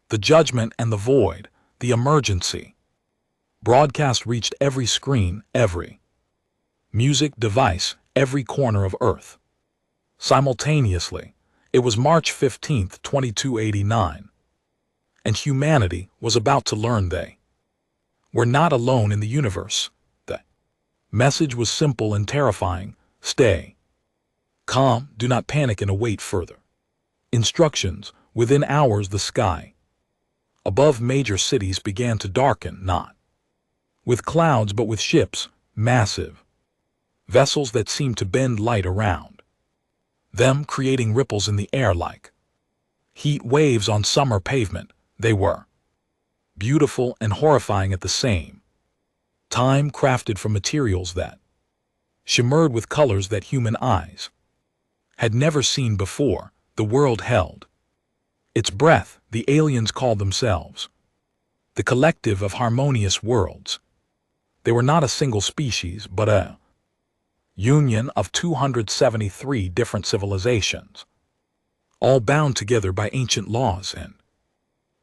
The judgment and the void, the emergency. Broadcast reached every screen, every music device, every corner of Earth. Simultaneously, it was March 15th, 2289, and humanity was about to learn they were not alone in the universe. The message was simple and terrifying: stay calm, do not panic, and await further instructions. Within hours, the sky above major cities began to darken, not with clouds but with ships, massive vessels that seemed to bend light around them, creating ripples in the air like heat waves on summer pavement. They were beautiful and horrifying at the same time, crafted from materials that shimmered with colors that human eyes had never seen before. The world held its breath. The aliens called themselves the Collective of Harmonious Worlds. They were not a single species, but a union of 273 different civilizations, all bound together by ancient laws and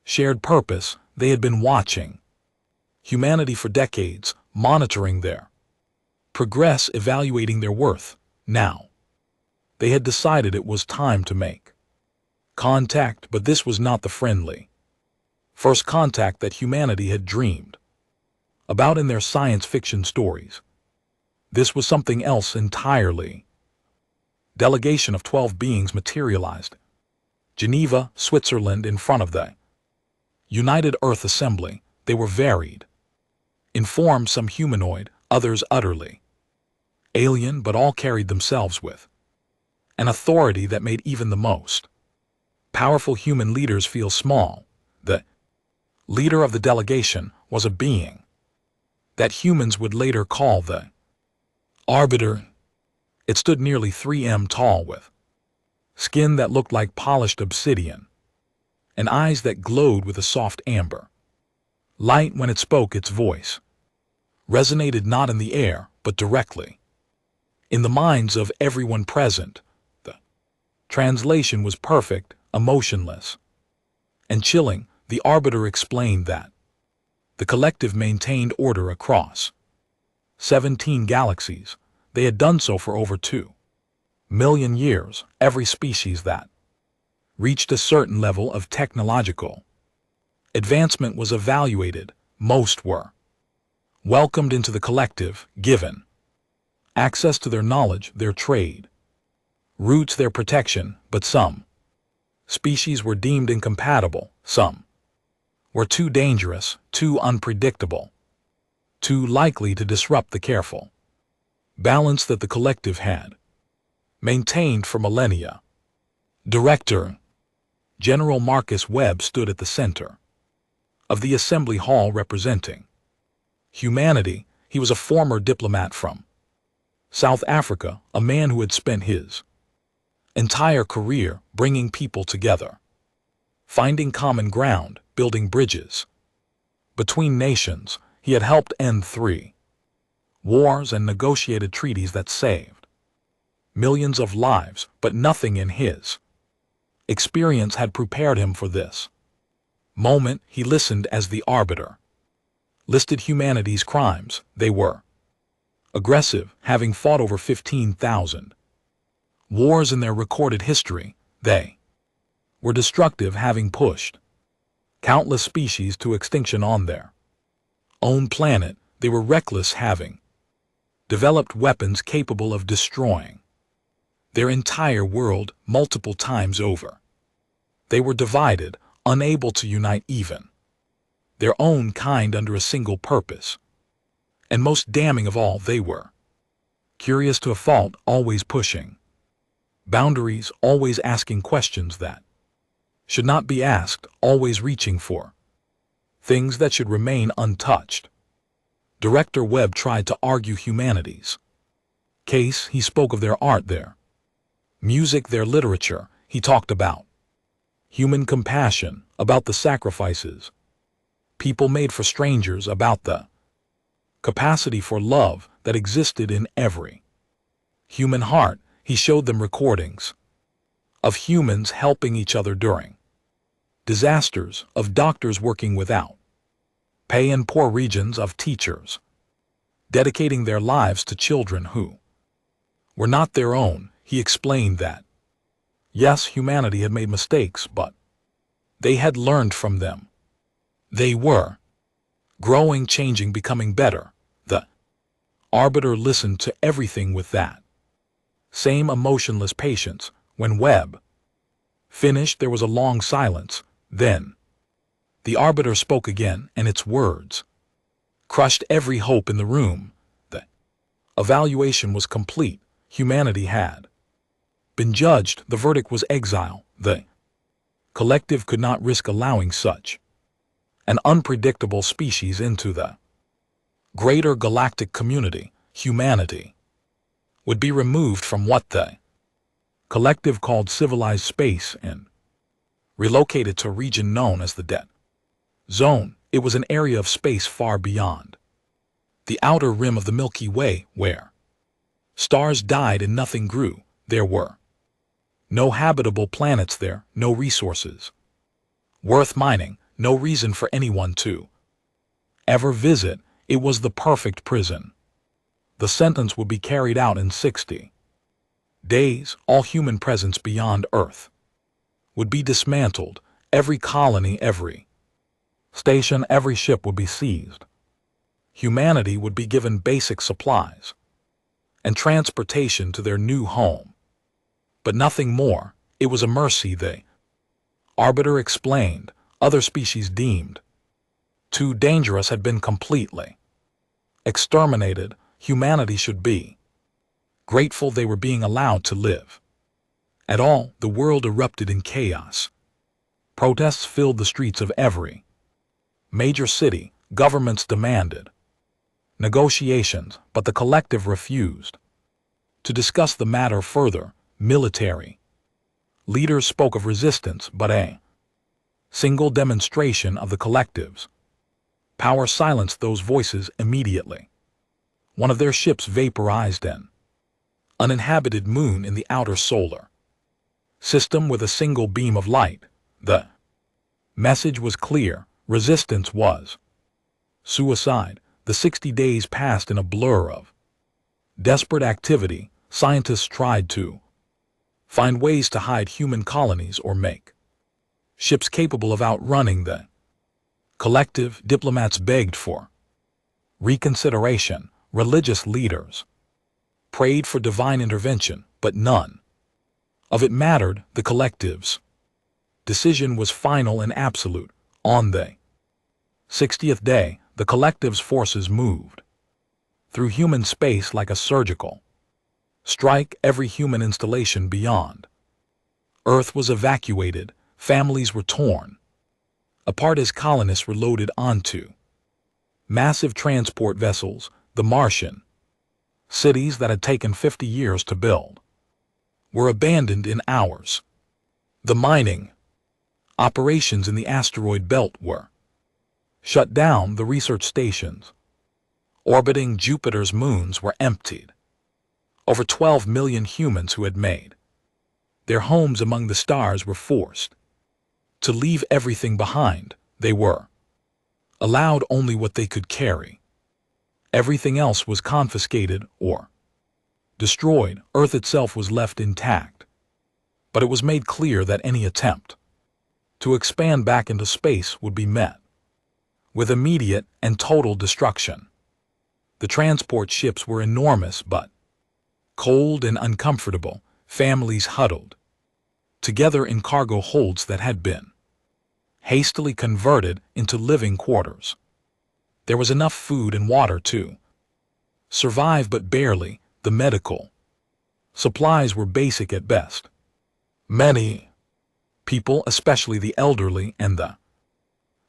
shared purpose. They had been watching humanity for decades, monitoring their progress, evaluating their worth. Now, they had decided it was time to make contact, but this was not the friendly first contact that humanity had dreamed about in their science fiction stories. This was something else entirely. Delegation of 12 beings materialized Geneva, Switzerland, in front of the United Earth Assembly. They were varied in form, some humanoid, others utterly alien, but all carried themselves with an authority that made even the most powerful human leaders feel small. The leader of the delegation was a being that humans would later call the Arbiter. It stood nearly 3 m tall, with skin that looked like polished obsidian and eyes that glowed with a soft amber light. When it spoke, its voice resonated not in the air, but directly in the minds of everyone present. The translation was perfect, emotionless, and chilling. The Arbiter explained that the Collective maintained order across 17 galaxies. They had done so for over 2 million years. Every species that reached a certain level of technological advancement was evaluated. Most were welcomed into the Collective, given access to their knowledge, their trade routes, their protection. But some species were deemed incompatible. Some were too dangerous, too unpredictable, too likely to disrupt the careful balance that the Collective had maintained for millennia. Director General Marcus Webb stood at the center of the assembly hall representing humanity. He was a former diplomat from South Africa, a man who had spent his entire career bringing people together, finding common ground, building bridges between nations. He had helped end 3 wars and negotiated treaties that saved millions of lives, but nothing in his experience had prepared him for this moment. He listened as the Arbiter listed humanity's crimes. They were aggressive, having fought over 15,000 wars in their recorded history. They were destructive, having pushed countless species to extinction on their own planet. They were reckless, having developed weapons capable of destroying their entire world multiple times over. They were divided, unable to unite even their own kind under a single purpose. And most damning of all, they were curious to a fault, always pushing boundaries, always asking questions that should not be asked, always reaching for things that should remain untouched. Director Webb tried to argue humanity's case. He spoke of their art, their music, their literature. He talked about human compassion, about the sacrifices people made for strangers, about the capacity for love that existed in every human heart. He showed them recordings of humans helping each other during disasters of doctors working without pay in poor regions, of teachers dedicating their lives to children who were not their own. He explained that, yes, humanity had made mistakes, but they had learned from them. They were growing, changing, becoming better. The arbiter listened to everything with that same emotionless patience. When Webb finished, there was a long silence. Then the arbiter spoke again, and its words crushed every hope in the room. The evaluation was complete. Humanity had been judged. The verdict was exile. The collective could not risk allowing such an unpredictable species into the greater galactic community. Humanity would be removed from what the collective called civilized space and relocated to a region known as the Dead Zone. It was an area of space far beyond the outer rim of the Milky Way, where stars died and nothing grew. There were no habitable planets there, no resources worth mining, no reason for anyone to ever visit. It was the perfect prison. The sentence would be carried out in 60 days. All human presence beyond Earth would be dismantled. Every colony, every station, every ship would be seized. Humanity would be given basic supplies and transportation to their new home, but nothing more. It was a mercy, the arbiter explained. Other species deemed too dangerous had been completely exterminated. Humanity should be grateful they were being allowed to live at all. The world erupted in chaos. Protests filled the streets of every major city. Governments demanded negotiations, but the collective refused to discuss the matter further. Military leaders spoke of resistance, but a single demonstration of the collective's power silenced those voices immediately. One of their ships vaporized an uninhabited moon in the outer solar system with a single beam of light. The message was clear. Resistance was suicide. The 60 days passed in a blur of desperate activity. Scientists tried to find ways to hide human colonies or make ships capable of outrunning the collective. Diplomats begged for reconsideration. Religious leaders prayed for divine intervention, but none of it mattered. The collective's decision was final and absolute. On the 60th day, the collective's forces moved through human space like a surgical strike. Every human installation beyond Earth was evacuated. Families were torn apart as colonists were loaded onto massive transport vessels. The Martian cities that had taken 50 years to build were abandoned in hours. The mining operations in the asteroid belt were shut down. The research stations orbiting Jupiter's moons were emptied. Over 12 million humans who had made their homes among the stars were forced to leave everything behind. They were allowed only what they could carry. Everything else was confiscated or destroyed. Earth itself was left intact, but it was made clear that any attempt to expand back into space would be met with immediate and total destruction. The transport ships were enormous but cold and uncomfortable. Families huddled together in cargo holds that had been hastily converted into living quarters. There was enough food and water to survive, but barely. The medical supplies were basic at best. Many people, especially the elderly and the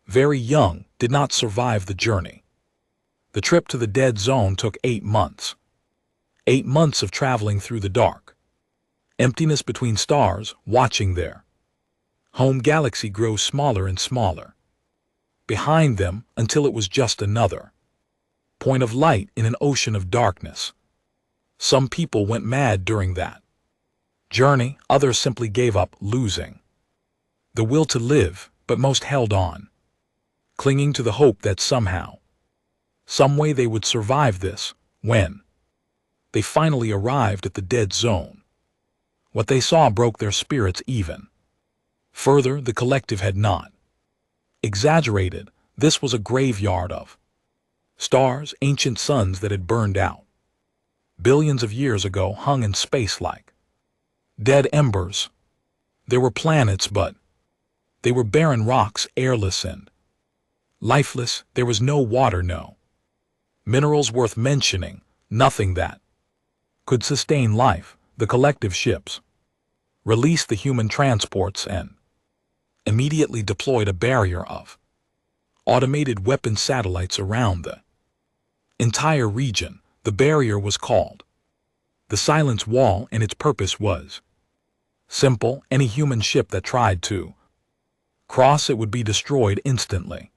very young, did not survive the journey. The trip to the Dead Zone took 8 months. 8 months of traveling through the dark emptiness between stars, watching their home galaxy grow smaller and smaller behind them until it was just another point of light in an ocean of darkness. Some people went mad during that journey. Others simply gave up, losing the will to live. but most held on, clinging to the hope that somehow, some way they would survive this. When they finally arrived at the dead zone, what they saw broke their spirits even further. The collective had not exaggerated. This was a graveyard of stars, ancient suns that had burned out billions of years ago, hung in space like dead embers. There were planets, but they were barren rocks, airless and lifeless. There was no water, no minerals worth mentioning, nothing that could sustain life. The collective ships released the human transports and immediately deployed a barrier of automated weapon satellites around the entire region. The barrier was called the Silence Wall, and its purpose was simple. Any human ship that tried to cross it would be destroyed instantly.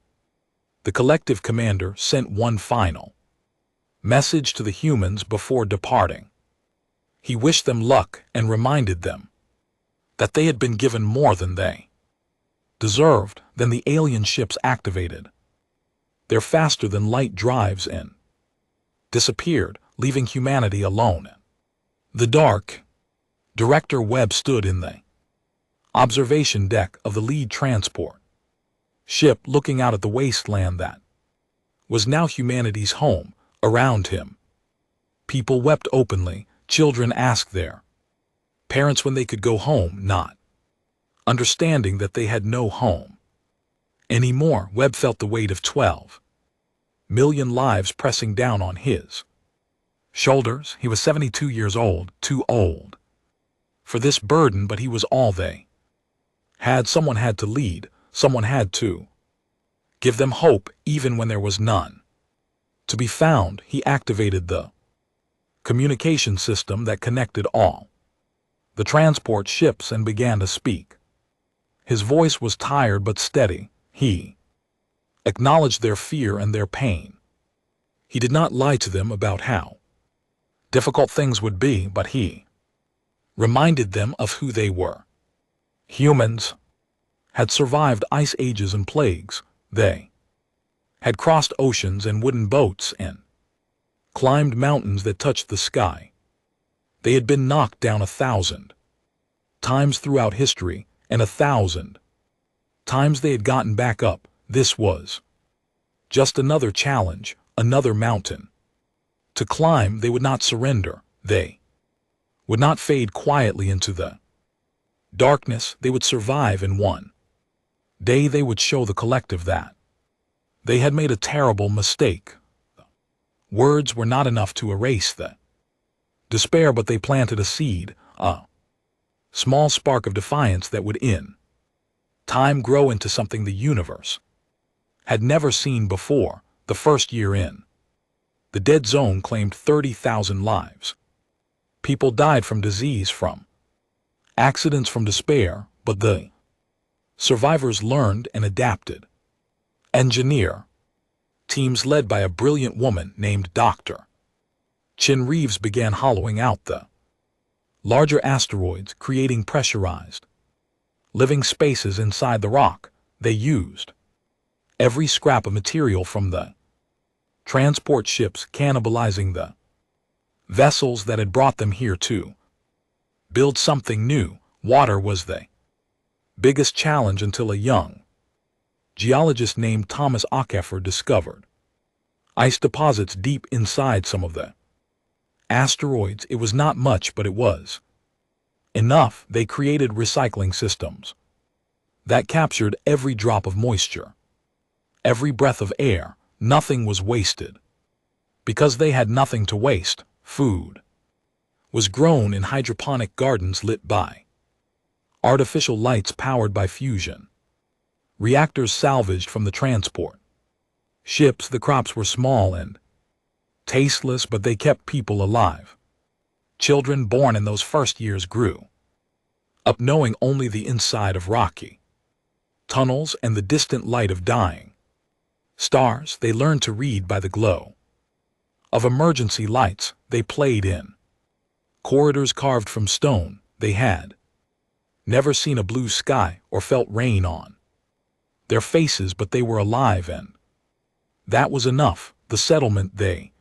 The collective commander sent one final message to the humans before departing. He wished them luck and reminded them that they had been given more than they deserved. Then the alien ships activated their faster-than-light drives and disappeared, leaving humanity alone. The dark. Director Webb stood in the observation deck of the lead transport ship, looking out at the wasteland that was now humanity's home. Around him, people wept openly. Children asked their parents when they could go home, not understanding that they had no home anymore. Webb felt the weight of 12 million lives pressing down on his shoulders. He was 72 years old, too old for this burden, but he was all they had. Someone had to lead, someone had to give them hope, even when there was none to be found. He activated the communication system that connected all the transport ships and began to speak. His voice was tired but steady. He acknowledged their fear and their pain. He did not lie to them about how difficult things would be, but he reminded them of who they were. Humans had survived ice ages and plagues. They had crossed oceans and wooden boats and climbed mountains that touched the sky. They had been knocked down 1,000 times throughout history, and 1,000 times they had gotten back up. This was just another challenge, another mountain to climb. They would not surrender. They would not fade quietly into the darkness. They would survive, and one day they would show the collective that they had made a terrible mistake. Words were not enough to erase the despair, but they planted a seed, a small spark of defiance that would in time grow into something the universe had never seen before. The first year in the dead zone claimed 30,000 lives. People died from disease, from accidents, from despair, but the survivors learned and adapted. Engineer teams led by a brilliant woman named Dr. Chin Reeves began hollowing out the larger asteroids, creating pressurized living spaces inside the rock. They used every scrap of material from the transport ships, cannibalizing the vessels that had brought them here to build something new. Water was the biggest challenge until a young geologist named Thomas Akefer discovered ice deposits deep inside some of the asteroids. It was not much, but it was enough. They created recycling systems that captured every drop of moisture, every breath of air. Nothing was wasted. Because they had nothing to waste, food was grown in hydroponic gardens lit by artificial lights powered by fusion reactors salvaged from the transport ships. The crops were small and tasteless, but they kept people alive. Children born in those first years grew up knowing only the inside of rocky tunnels and the distant light of dying stars. They learned to read by the glow of emergency lights. They played in corridors carved from stone. They had never seen a blue sky or felt rain on their faces, but they were alive, and that was enough. The settlement they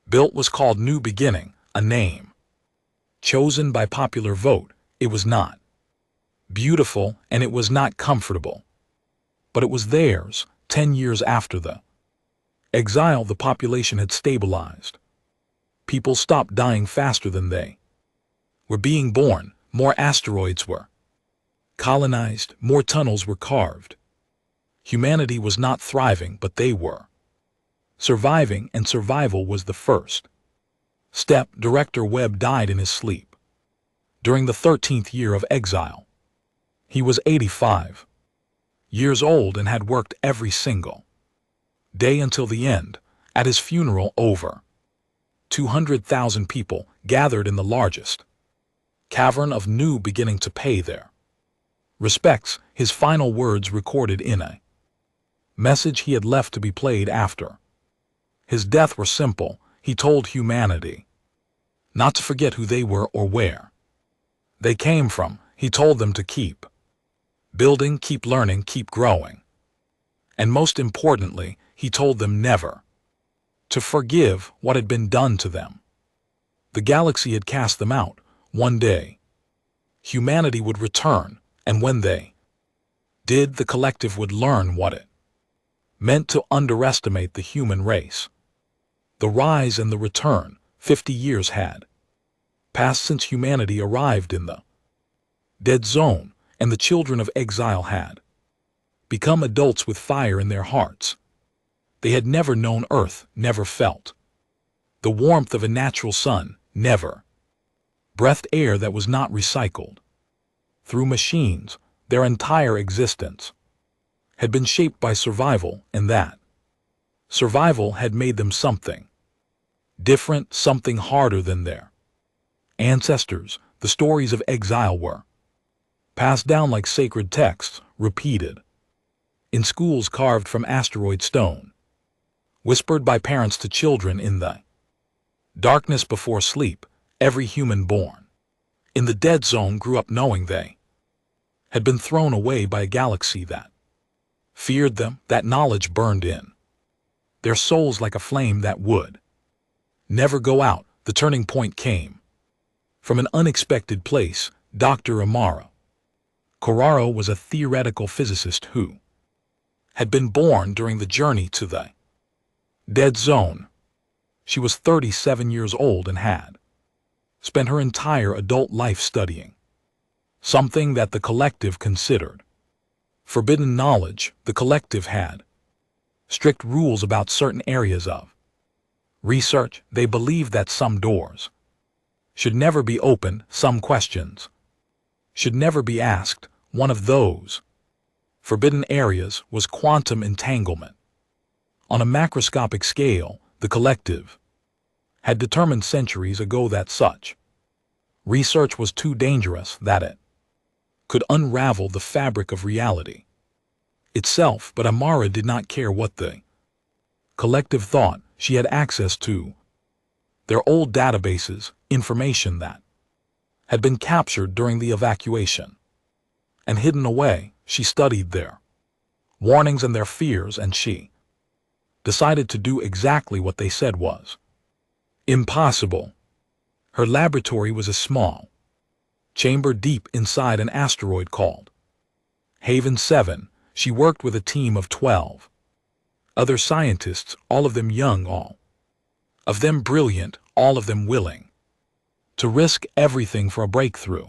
built was called New Beginning, a name chosen by popular vote. It was not beautiful and it was not comfortable, but it was theirs. 10 years after the exile, the population had stabilized. People stopped dying faster than they were being born. More asteroids were colonized, more tunnels were carved. Humanity was not thriving, but they were surviving, and survival was the first step. Director Webb died in his sleep during the 13th year of exile. He was 85 years old and had worked every single day until the end. At his funeral, over 200,000 people gathered in the largest cavern of New Beginning to pay their respects. His final words, recorded in a message he had left to be played after his death, were simple. He told humanity not to forget who they were or where they came from. He told them to keep building, keep learning, keep growing. And most importantly, he told them never to forgive what had been done to them. The galaxy had cast them out. One day, humanity would return, and when they did, the collective would learn what it meant to underestimate the human race. The rise and the return. 50 years had passed since humanity arrived in the dead zone, and the children of exile had become adults with fire in their hearts. They had never known Earth, never felt the warmth of a natural sun, never breathed air that was not recycled through machines. Their entire existence had been shaped by survival, and that survival had made them something different, something harder than their ancestors. The stories of exile were passed down like sacred texts, repeated in schools, carved from asteroid stone, whispered by parents to children in the darkness before sleep. Every human born in the dead zone grew up knowing they had been thrown away by a galaxy that feared them. That knowledge burned in their souls like a flame that would never go out. The turning point came from an unexpected place. Dr. Amara Carraro was a theoretical physicist who had been born during the journey to the dead zone. She was 37 years old and had spent her entire adult life studying something that the collective considered forbidden knowledge. The collective had strict rules about certain areas of research. They believed that some doors should never be opened, some questions should never be asked. One of those forbidden areas was quantum entanglement. On a macroscopic scale, the collective had determined centuries ago that such research was too dangerous, that it could unravel the fabric of reality itself. But Amara did not care what the collective thought. She had access to their old databases, information that had been captured during the evacuation and hidden away. She studied their warnings and their fears, and she decided to do exactly what they said was impossible. Her laboratory was a small chamber deep inside an asteroid called Haven 7. She worked with a team of 12 other scientists, all of them young, all of them brilliant, all of them willing to risk everything for a breakthrough.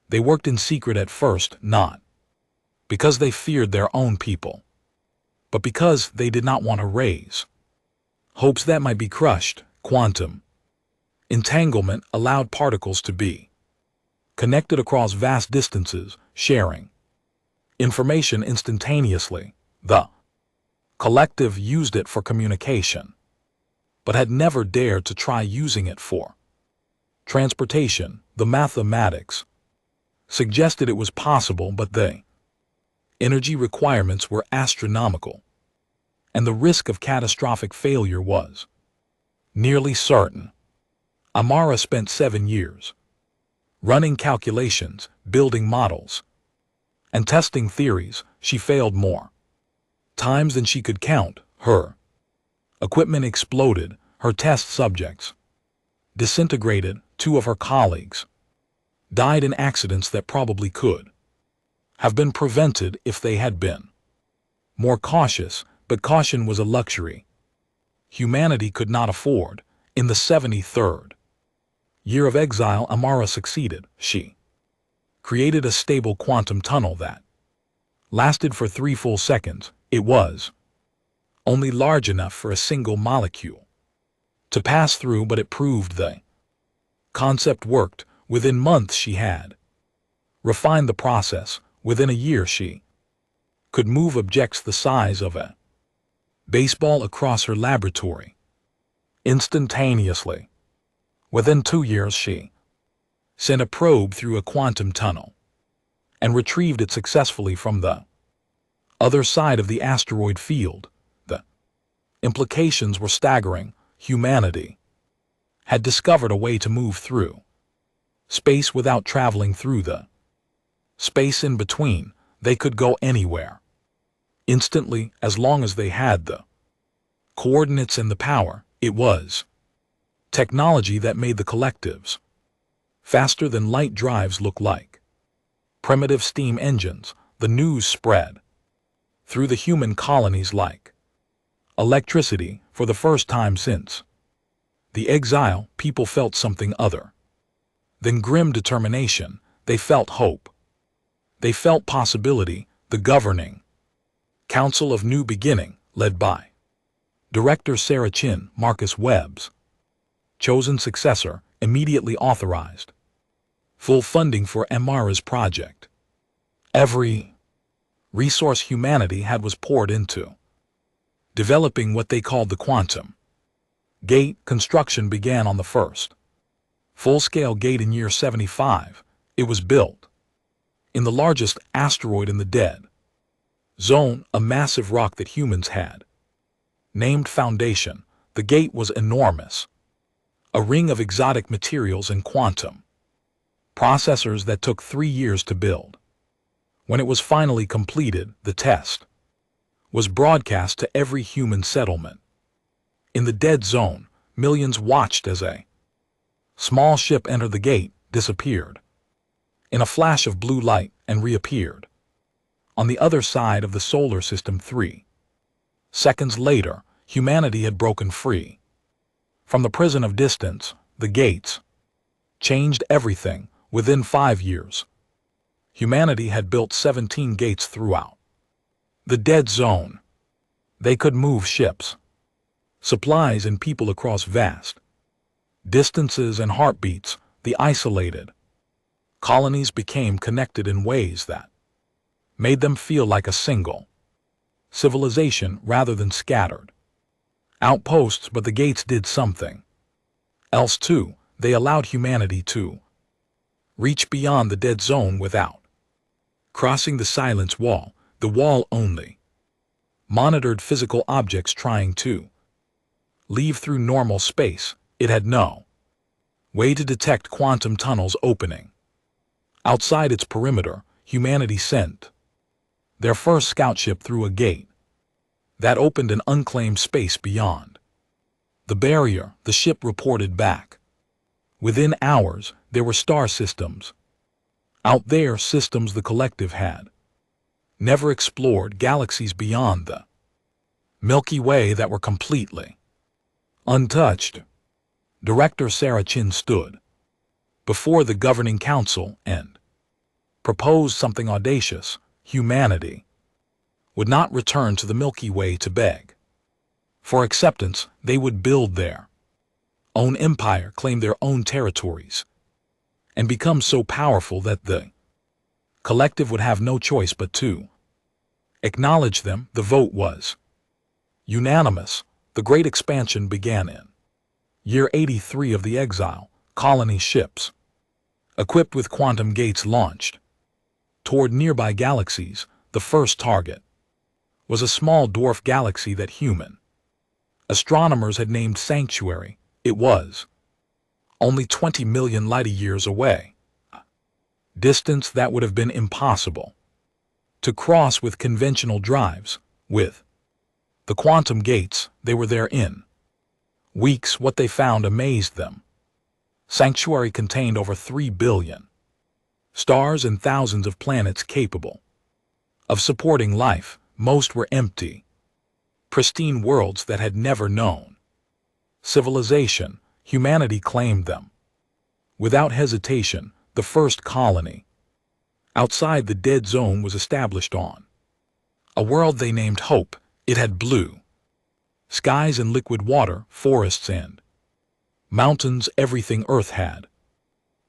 They worked in secret at first, not because they feared their own people, but because they did not want to raise hopes that might be crushed. Quantum entanglement allowed particles to be connected across vast distances, sharing information instantaneously. The collective used it for communication, but had never dared to try using it for transportation. The mathematics suggested it was possible, but the energy requirements were astronomical, and the risk of catastrophic failure was nearly certain. Amara spent 7 years running calculations, building models, and testing theories. she failed more times than she could count. Her equipment exploded, her test subjects disintegrated, 2 of her colleagues died in accidents that probably could have been prevented if they had been more cautious, but caution was a luxury humanity could not afford. In the 73rd year of exile, Amara succeeded. She created a stable quantum tunnel that lasted for 3 full seconds. It was only large enough for a single molecule to pass through, but it proved the concept worked. Within months she had refined the process. Within a year she could move objects the size of a baseball across her laboratory instantaneously. Within 2 years she sent a probe through a quantum tunnel and retrieved it successfully from the other side of the asteroid field. The implications were staggering. Humanity had discovered a way to move through space without traveling through the space in between. They could go anywhere instantly as long as they had the coordinates and the power. It was technology that made the collectives faster than light drives look like primitive steam engines. The news spread through the human colonies like electricity. For the first time since the exile, people felt something other than grim determination. They felt hope. They felt possibility. The governing Council of New Beginning, led by Director Sarah Chin, Marcus Webb's chosen successor, immediately authorized full funding for Amara's project. Every resource humanity had was poured into developing what they called the quantum gate. Construction began on the first full-scale gate in year 75. It was built in the largest asteroid in the dead zone, a massive rock that humans had named Foundation. The gate was enormous, a ring of exotic materials and quantum processors that took 3 years to build. When it was finally completed, the test was broadcast to every human settlement. In the dead zone, millions watched as a small ship entered the gate, disappeared in a flash of blue light, and reappeared on the other side of the solar system. 3 seconds later, humanity had broken free from the prison of distance. The gates changed everything. Within 5 years, humanity had built 17 gates throughout the dead zone. They could move ships, supplies, and people across vast distances and heartbeats. The isolated colonies became connected in ways that made them feel like a single civilization rather than scattered outposts. But the gates did something else too. They allowed humanity to reach beyond the dead zone without crossing the silence wall. The wall only monitored physical objects trying to leave through normal space. It had no way to detect quantum tunnels opening. Outside its perimeter, humanity sent their first scout ship through a gate that opened an unclaimed space beyond the barrier. The ship reported back. Within hours, there were star systems out there, systems the collective had never explored, galaxies beyond the Milky Way that were completely untouched. Director Sarah Chin stood before the governing council and proposed something audacious. Humanity would not return to the Milky Way to beg for acceptance. They would build their own empire, claim their own territories, and become so powerful that the collective would have no choice but to acknowledge them. The vote was unanimous. The Great Expansion began in year 83 of the exile. Colony ships, equipped with quantum gates, launched toward nearby galaxies. The first target was a small dwarf galaxy that human astronomers had named Sanctuary. It was only 20 million light-years away, a distance that would have been impossible to cross with conventional drives. With the quantum gates, they were there in weeks. What they found amazed them. Sanctuary contained over 3 billion stars and thousands of planets capable of supporting life. Most were empty, pristine worlds that had never known civilization. Humanity claimed them without hesitation. The first colony outside the dead zone was established on a world they named Hope. It had blue skies and liquid water, forests and mountains, everything Earth had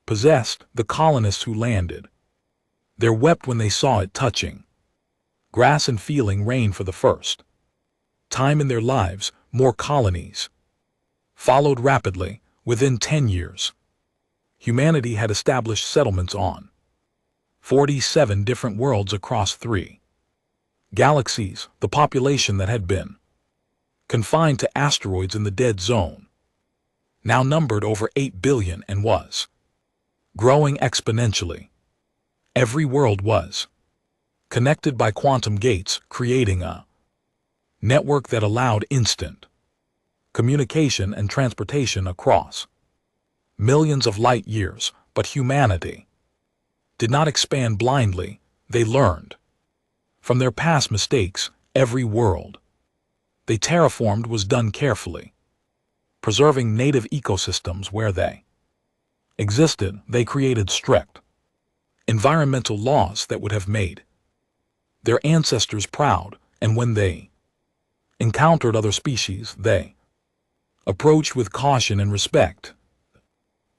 possessed. The colonists who landed there wept when they saw it, touching grass and feeling rain for the first time in their lives. More colonies followed rapidly. Within 10 years, humanity had established settlements on 47 different worlds across 3 galaxies. The population that had been confined to asteroids in the dead zone now numbered over 8 billion and was growing exponentially. Every world was connected by quantum gates, creating a network that allowed instant communication and transportation across millions of light years. But humanity did not expand blindly. They learned from their past mistakes. Every world they terraformed was done carefully, preserving native ecosystems where they existed. They created strict environmental laws that would have made their ancestors proud, and when they encountered other species, they approached with caution and respect.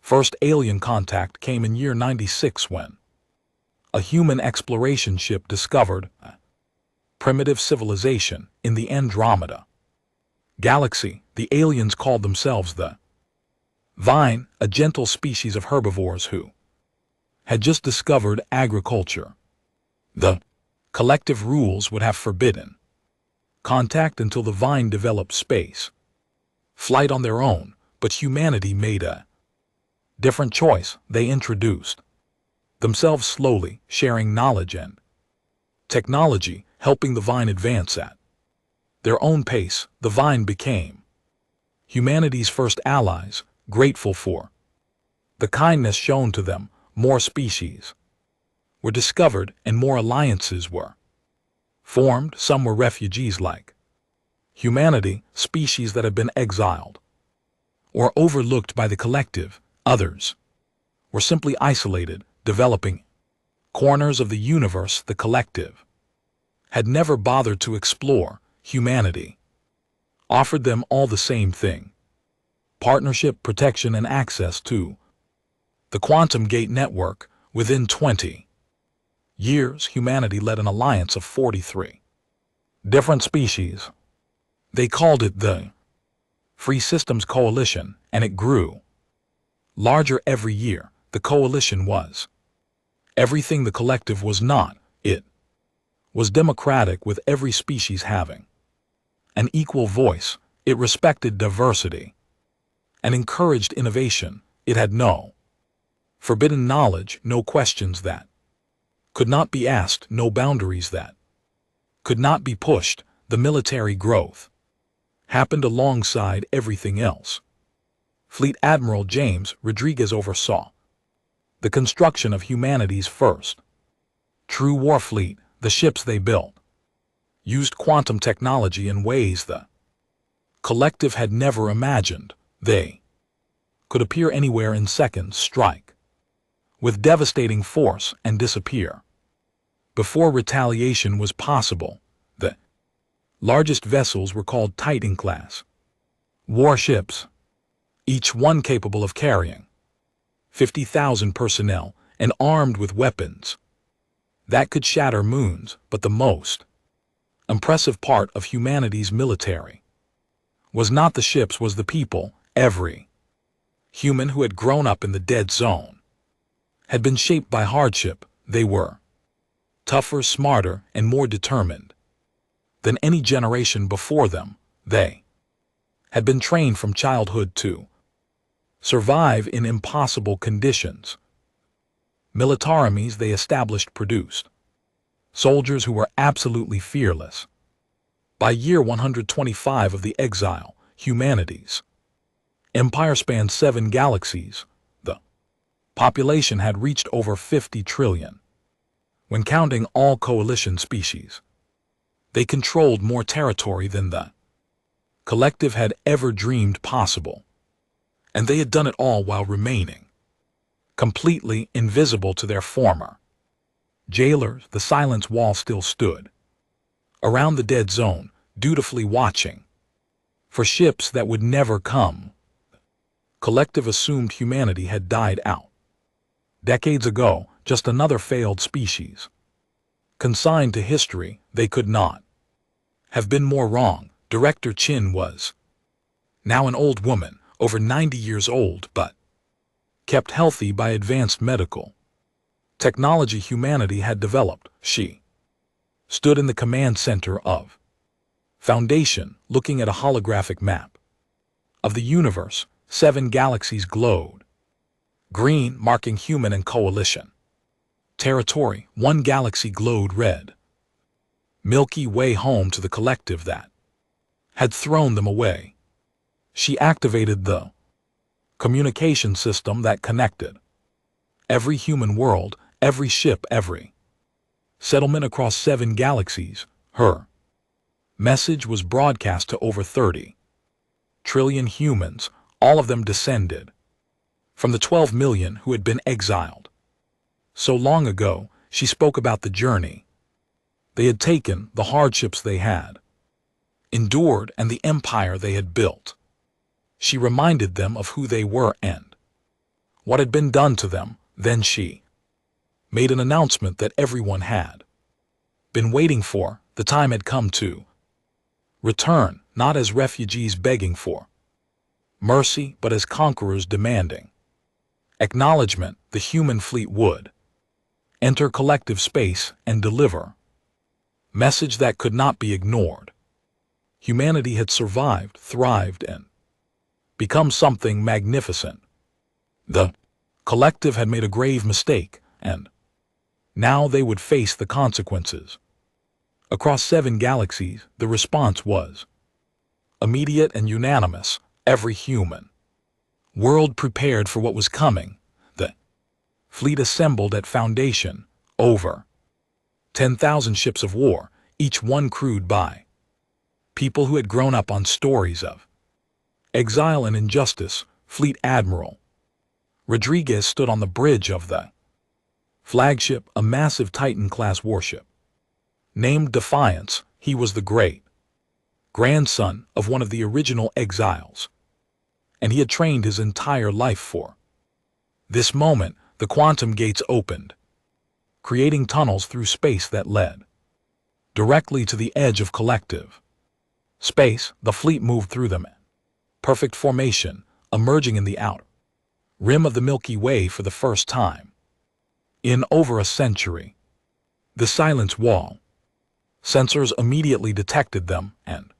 First alien contact came in year 96 when a human exploration ship discovered a primitive civilization in the Andromeda galaxy. The aliens called themselves the Vine, a gentle species of herbivores who had just discovered agriculture. The collective rules would have forbidden contact until the Vine developed space flight on their own, but humanity made a different choice. They introduced themselves slowly, sharing knowledge and technology, helping the Vine advance at their own pace. The Vine became humanity's first allies, grateful for the kindness shown to them. More species were discovered and more alliances were formed. Some were refugees like humanity, species that had been exiled or overlooked by the collective. Others were simply isolated, developing corners of the universe the collective had never bothered to explore. Humanity offered them all the same thing: partnership, protection, and access to the Quantum Gate network. Within 20 years, humanity led an alliance of 43 different species. They called it the Free Systems Coalition, and it grew larger every year. The coalition was everything the collective was not. It was democratic, with every species having an equal voice. It respected diversity and encouraged innovation. It had no forbidden knowledge, no questions that could not be asked, no boundaries that could not be pushed. The military growth happened alongside everything else. Fleet Admiral James Rodriguez oversaw the construction of humanity's first true war fleet. The ships they built used quantum technology in ways the collective had never imagined. They could appear anywhere in seconds, strike with devastating force, and disappear before retaliation was possible. The largest vessels were called Titan class warships, each one capable of carrying 50,000 personnel and armed with weapons that could shatter moons. But the most impressive part of humanity's military was not the ships, was the people. Every human who had grown up in the dead zone had been shaped by hardship. They were tougher, smarter, and more determined than any generation before them. They had been trained from childhood to survive in impossible conditions. Militaries they established produced soldiers who were absolutely fearless. By year 125 of the exile, humanity's empire spanned 7 galaxies. The population had reached over 50 trillion. When counting all coalition species, they controlled more territory than the collective had ever dreamed possible. And they had done it all while remaining completely invisible to their former jailers. The Silence Wall still stood around the dead zone, dutifully watching for ships that would never come. Collective assumed humanity had died out decades ago, just another failed species. Consigned to history, they could not have been more wrong. Director Chin was now an old woman, over 90 years old, but kept healthy by advanced medical technology humanity had developed. She stood in the command center of Foundation, looking at a holographic map of the universe. 7 galaxies glowed green, marking human and coalition territory. 1 galaxy glowed red, Milky Way, home to the collective that had thrown them away. She activated the communication system that connected every human world, every ship, every settlement across 7 galaxies. Her message was broadcast to over 30 trillion humans. All of them descended from the 12 million who had been exiled so long ago. She spoke about the journey they had taken, the hardships they had endured, and the empire they had built. She reminded them of who they were and what had been done to them. Then she made an announcement that everyone had been waiting for. The time had come to return, not as refugees begging for mercy, but as conquerors demanding acknowledgement. The human fleet would enter collective space and deliver message that could not be ignored. Humanity had survived, thrived, and become something magnificent. The collective had made a grave mistake, and now they would face the consequences. Across 7 galaxies, the response was immediate and unanimous. Every human world prepared for what was coming. The fleet assembled at Foundation, over 10,000 ships of war, each one crewed by people who had grown up on stories of exile and injustice. Fleet Admiral Rodriguez stood on the bridge of the flagship, a massive Titan-class warship named Defiance. He was the great grandson of one of the original exiles, and he had trained his entire life for this moment. The quantum gates opened, creating tunnels through space that led directly to the edge of collective space. The fleet moved through them in perfect formation, emerging in the outer rim of the Milky Way for the first time in over a century. The Silence Wall sensors immediately detected them and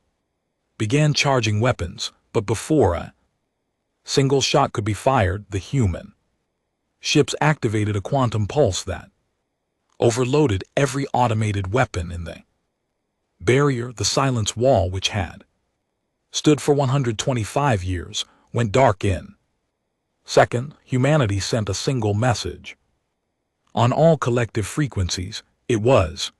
began charging weapons, but before a single shot could be fired, the human ships activated a quantum pulse that overloaded every automated weapon in the barrier. The Silence Wall, which had stood for 125 years, went dark in second. Humanity sent a single message on all collective frequencies. It was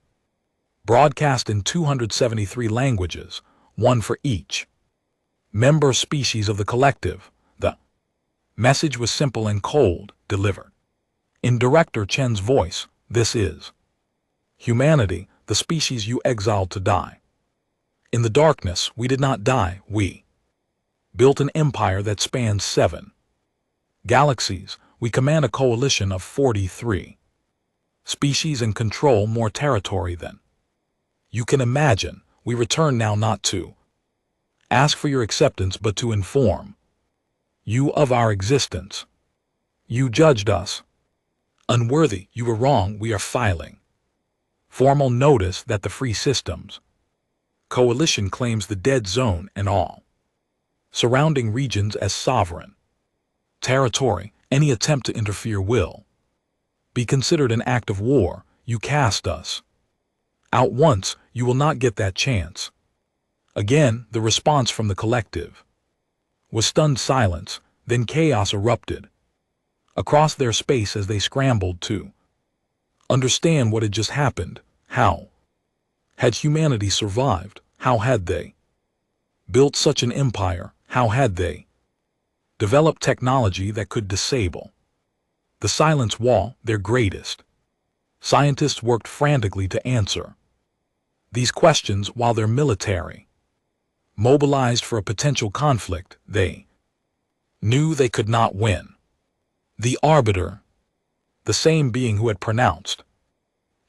broadcast in 273 languages, one for each member species of the collective. The message was simple and cold, delivered in Director Chen's voice. This is humanity, the species you exiled to die. In the darkness, we did not die. We built an empire that spans 7 galaxies. We command a coalition of 43 species and control more territory than you can imagine. We return now, not to ask for your acceptance, but to inform you of our existence. You judged us unworthy. You were wrong. We are filing formal notice that the Free Systems Coalition claims the dead zone and all surrounding regions as sovereign territory. Any attempt to interfere will be considered an act of war. You cast us Out once, you will not get that chance. Again, the response from the collective was stunned silence, then chaos erupted across their space as they scrambled to understand what had just happened. How had humanity survived? How had they built such an empire? How had they developed technology that could disable the silence wall, their greatest? Scientists worked frantically to answer these questions while their military mobilized for a potential conflict they knew they could not win. The Arbiter, the same being who had pronounced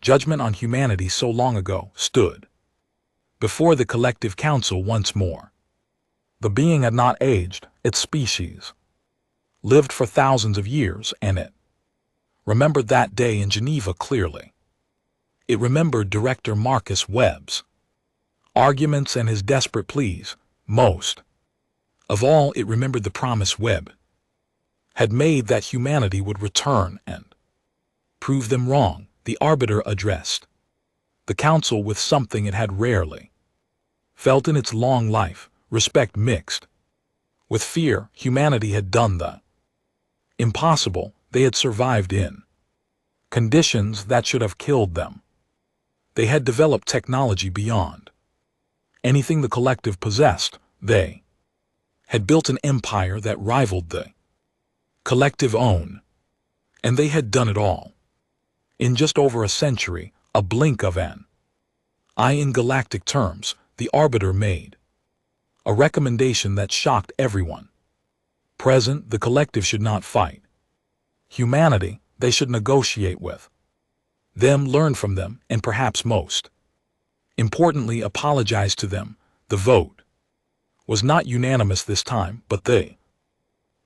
judgment on humanity so long ago, stood before the collective council once more. The being had not aged, its species lived for thousands of years, and it remembered that day in Geneva clearly. It remembered Director Marcus Webb's arguments and his desperate pleas. Most of all, it remembered the promise Webb had made that humanity would return and prove them wrong. The Arbiter addressed the council with something it had rarely felt in its long life: respect mixed with fear. Humanity had done the impossible. They had survived in conditions that should have killed them. They had developed technology beyond anything the collective possessed. They had built an empire that rivaled the collective own, and they had done it all in just over a century, a blink of an eye. In galactic terms, the Arbiter made a recommendation that shocked everyone present. The collective should not fight humanity, they should negotiate with them, learn from them, and perhaps most importantly, apologize to them. The vote was not unanimous this time, but the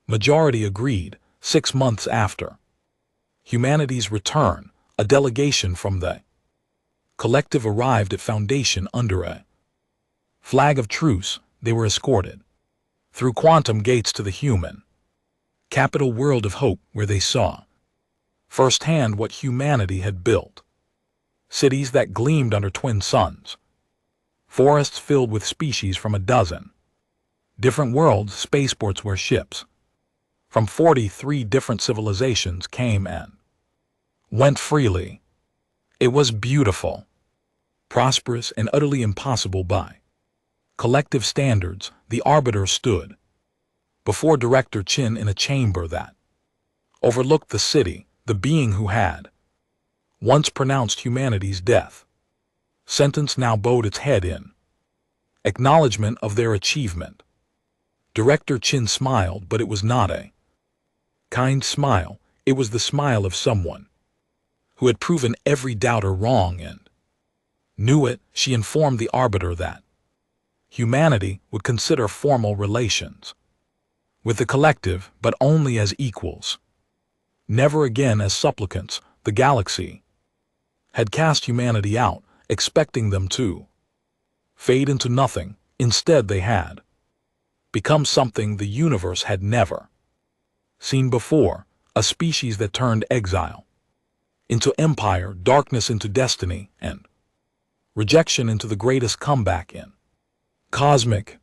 majority agreed. 6 months after humanity's return, a delegation from the collective arrived at Foundation under a flag of truce. They were escorted through quantum gates to the human capital world of hope, where they saw firsthand what humanity had built. Cities that gleamed under twin suns, forests filled with species from a dozen different worlds, spaceports where ships from 43 different civilizations came and went freely. It was beautiful, prosperous, and utterly impossible by collective standards. The Arbiter stood before Director Chin in a chamber that overlooked the city. The being who had once pronounced humanity's death sentence now bowed its head in acknowledgement of their achievement. Director Chin smiled, but it was not a kind smile. It was the smile of someone who had proven every doubter wrong and knew it. She informed the Arbiter that humanity would consider formal relations with the collective, but only as equals, never again as supplicants. The galaxy had cast humanity out, expecting them to fade into nothing. Instead, they had become something the universe had never seen before, a species that turned exile into empire, darkness into destiny, and rejection into the greatest comeback in cosmic